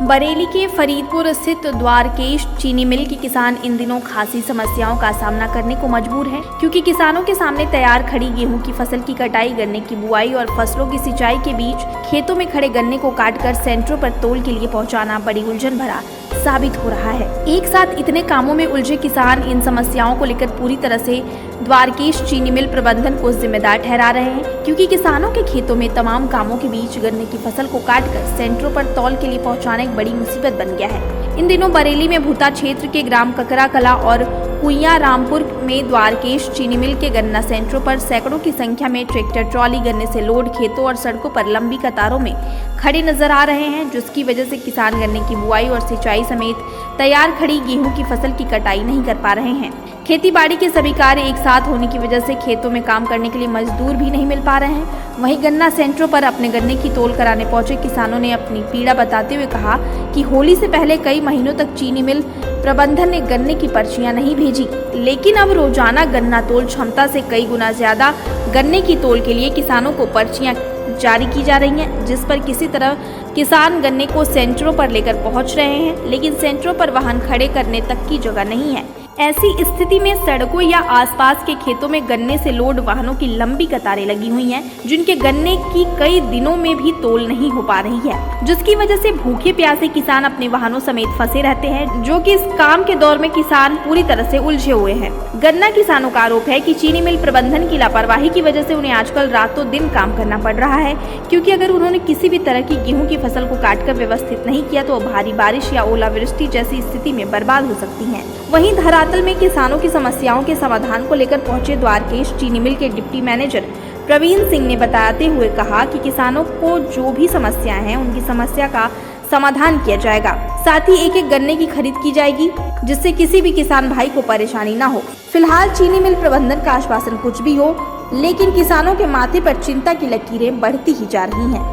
बरेली के फरीदपुर स्थित द्वारकेश चीनी मिल के किसान इन दिनों खासी समस्याओं का सामना करने को मजबूर हैं, क्योंकि किसानों के सामने तैयार खड़ी गेहूं की फसल की कटाई, गन्ने की बुआई और फसलों की सिंचाई के बीच खेतों में खड़े गन्ने को काटकर सेंटरों पर तोल के लिए पहुंचाना बड़ी उलझन भरा साबित हो रहा है। एक साथ इतने कामों में उलझे किसान इन समस्याओं को लेकर पूरी तरह से द्वारकेश चीनी मिल प्रबंधन को जिम्मेदार ठहरा रहे हैं, क्योंकि किसानों के खेतों में तमाम कामों के बीच गन्ने की फसल को काटकर सेंटरों पर तौल के लिए पहुंचाना एक बड़ी मुसीबत बन गया है। इन दिनों बरेली में भूता क्षेत्र के ग्राम ककरा कला और कुइया रामपुर में द्वारकेश चीनी मिल के गन्ना सेंटरों पर सैकड़ों की संख्या में ट्रैक्टर ट्रॉली गन्ने से लोड खेतों और सड़कों पर लंबी कतारों में खड़े नजर आ रहे हैं, जिसकी वजह से किसान गन्ने की बुआई और सिंचाई समेत तैयार खड़ी गेहूं की फसल की कटाई नहीं कर पा रहे हैं। खेती बाड़ी के सभी कार्य एक साथ होने की वजह से खेतों में काम करने के लिए मजदूर भी नहीं मिल पा रहे हैं। वहीं गन्ना सेंटरों पर अपने गन्ने की तौल कराने पहुंचे किसानों ने अपनी पीड़ा बताते हुए कहा कि होली से पहले कई महीनों तक चीनी मिल प्रबंधन ने गन्ने की पर्चियां नहीं भेजी, लेकिन अब रोजाना गन्ना तौल क्षमता से कई गुना ज्यादा गन्ने की तौल के लिए किसानों को पर्चियां जारी की जा रही हैं, जिस पर किसी तरह किसान गन्ने को सेंटरों पर लेकर पहुंच रहे हैं, लेकिन सेंटरों पर वाहन खड़े करने तक की जगह नहीं है। ऐसी स्थिति में सड़कों या आसपास के खेतों में गन्ने से लोड वाहनों की लंबी कतारें लगी हुई हैं, जिनके गन्ने की कई दिनों में भी तौल नहीं हो पा रही है, जिसकी वजह से भूखे प्यासे किसान अपने वाहनों समेत फंसे रहते हैं, जो कि इस काम के दौर में किसान पूरी तरह से उलझे हुए हैं। गन्ना किसानों का आरोप है कि चीनी मिल प्रबंधन की लापरवाही की वजह से उन्हें आजकल रातों दिन काम करना पड़ रहा है, क्योंकि अगर उन्होंने किसी भी तरह की गेहूं की फसल को काटकर व्यवस्थित नहीं किया तो भारी बारिश या ओलावृष्टि जैसी स्थिति में बर्बाद हो सकती है। वहीं धरातल में किसानों की समस्याओं के समाधान को लेकर पहुंचे द्वारकेश चीनी मिल के डिप्टी मैनेजर प्रवीण सिंह ने बताते हुए कहा कि किसानों को जो भी समस्याएं हैं उनकी समस्या का समाधान किया जाएगा, साथ ही एक एक गन्ने की खरीद की जाएगी, जिससे किसी भी किसान भाई को परेशानी न हो। फिलहाल चीनी मिल प्रबंधन का आश्वासन कुछ भी हो, लेकिन किसानों के माथे पर चिंता की लकीरें बढ़ती ही जा रही हैं।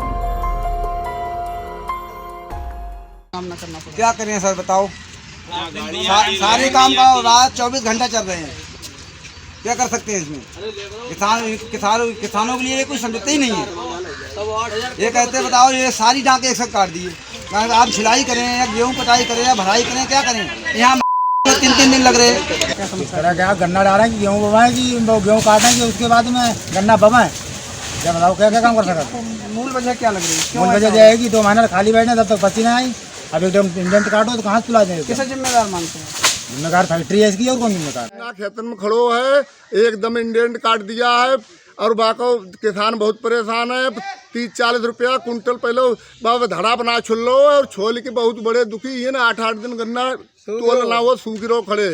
क्या करें सर, बताओ। सारे काम का रात 24 घंटा चल रहे हैं, क्या कर सकते हैं इसमें। किसानों के लिए कोई समझते ही नहीं है। ये कहते हैं बताओ, ये सारी डाके एक साथ काट दिए, आप सिलाई करें या गेहूं कटाई करें या भराई करें, क्या करें। यहाँ 3-3 दिन लग रहे हैं। क्या गन्ना डालें कि गेहूँ बवाएं कि गेहूँ काटें कि उसके बाद में गन्ना बवाएं, क्या बताओ क्या क्या काम कर सकते। मूल वजह क्या लग रही है? मूल वजह यह है कि 2 महीना खाली बैठे तब तक पर्ची ना आई, अब एकदम इंडेंट काटो तो कहाँ तुला जाए। किसे जिम्मेदार मानते हैं? जिम्मेदार फैक्ट्री है इसकी, और कौन जिम्मेदार। खेतन में खड़ो है, एकदम इंडेंट काट दिया है, और बाको किसान बहुत परेशान है। 30-40 रुपया कुंटल पहले बाबा धड़ा बना छुल लो, और छोल के बहुत बड़े दुखी है ना। 8-8 दिन गन्ना तोल ना हो, सूख रो खड़े।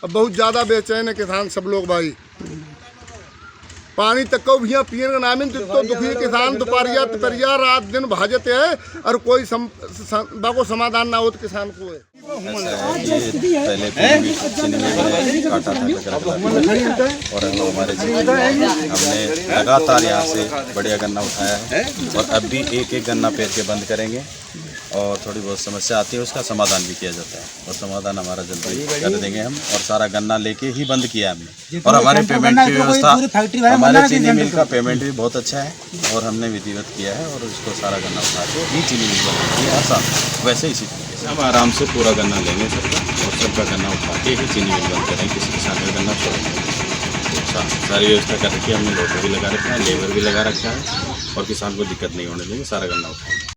अब बहुत ज़्यादा बेचैन है किसान सब लोग भाई। पानी तक को भैया पिए का नाम तो दुखी किसान दोपहरिया तपरिया रात दिन भाजते हैं, और कोई बाको समाधान ना हो तो किसान को है। पहले चीनी मिल काटा था और हमारे हमने लगातार यहाँ से बढ़िया गन्ना उठाया है, और अब भी एक एक गन्ना पेर के बंद करेंगे, और थोड़ी बहुत समस्या आती है उसका समाधान भी किया जाता है, और समाधान हमारा जल्दी कर देंगे हम। और सारा गन्ना लेके ही बंद किया हमने, और हमारे पेमेंट की व्यवस्था, हमारे चीनी मिल का पेमेंट भी बहुत अच्छा है, और हमने विधिवत किया है, और उसको सारा गन्ना उठा के ही चीनी मिल बंद की है। आसान वैसे इसी तरीके से हम आराम से पूरा गन्ना लेंगे सबका, और सबका गन्ना उठा के ही चीनी मिल बंद करेंगे, किसी किसान का गन्ना छोड़ेंगे। सारी व्यवस्था कर रखी है हमने, लोगों भी लगा रखा है, लेबर भी लगा रखा है, और किसान को दिक्कत नहीं होने देंगे, सारा गन्ना उठाएंगे।